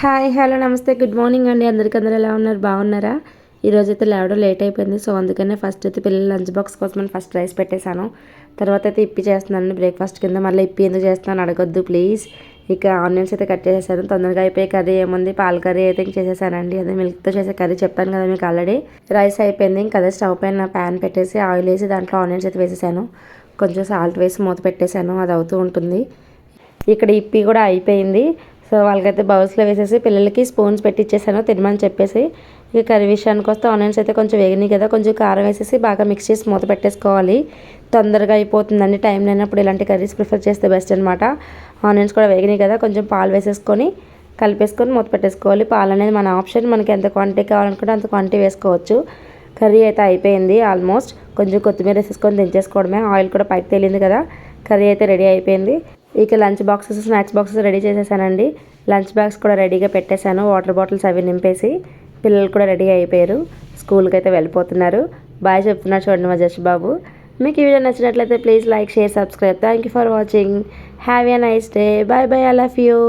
Hi hello నమస్తే good morning అండి. అందరూ ఎలా ఉన్నారు? బాగున్నారా? ఈరోజైతే లేవడం లేట్ అయిపోయింది. సో అందుకనే ఫస్ట్ అయితే పిల్లల లంచ్ బాక్స్ కోసం ఫస్ట్ రైస్ పెట్టేశాను. తర్వాత అయితే ఇప్పి చేస్తున్నాను బ్రేక్ఫాస్ట్ కింద. మళ్ళీ ఇప్పి ఎందుకు చేస్తున్నాను అడగొద్దు ప్లీజ్. ఇక ఆనియన్స్ అయితే కట్ చేసేసాను. తొందరగా అయిపోయి కర్రీ ఏముంది, పాల కర్రీ అయితే చేసేసానండి. అదే మిల్క్తో చేసే కర్రీ చెప్పాను కదా మీకు ఆల్రెడీ. రైస్ అయిపోయింది. ఇంకా అదే స్టవ్ పైన ప్యాన్ పెట్టేసి ఆయిల్ వేసి దాంట్లో ఆనియన్స్ అయితే వేసేసాను. కొంచెం సాల్ట్ వేసి మూత పెట్టేశాను. అది అవుతూ ఉంటుంది. ఇక్కడ ఇప్పి కూడా అయిపోయింది. సో వాళ్ళకైతే బౌల్స్లో వేసేసి పిల్లలకి స్పూన్స్ పెట్టిచ్చేసాను తినమని చెప్పేసి. ఇక కర్రీ విషయానికి వస్తే ఆనియన్స్ అయితే కొంచెం వేగినాయి కదా, కొంచెం కారం వేసేసి బాగా మిక్స్ చేసి మూత పెట్టేసుకోవాలి. తొందరగా అయిపోతుందండి. టైం లేనప్పుడు ఇలాంటి కర్రీస్ ప్రిఫర్ చేస్తే బెస్ట్ అనమాట. ఆనియన్స్ కూడా వేగినాయి కదా, కొంచెం పాలు వేసేసుకొని కలిపేసుకొని మూత పెట్టేసుకోవాలి. పాలు అనేది మన ఆప్షన్, మనకి ఎంత క్వాంటిటీ కావాలనుకుంటే అంత క్వాంటిటీ వేసుకోవచ్చు. కర్రీ అయితే అయిపోయింది ఆల్మోస్ట్. కొంచెం కొత్తిమీర వేసేసుకొని దించేసుకోవడమే. ఆయిల్ కూడా పైకి తేలింది కదా, కర్రీ అయితే రెడీ అయిపోయింది. ఇక lunch boxes snacks boxes ready చేసేసానండి. లంచ్ బ్యాగ్స్ కూడా రెడీగా పెట్టేశాను. వాటర్ బాటిల్స్ అవి నింపేసి పిల్లలు కూడా రెడీ అయిపోయారు. స్కూల్కి అయితే వెళ్ళిపోతున్నారు. బాయ్ చెప్తున్నారు చూడండి మా జస్ట్ బాబు. మీకు ఈ వీడియో నచ్చినట్లయితే please like, share, subscribe. Thank you for watching. Have a nice day. Bye bye. I love you.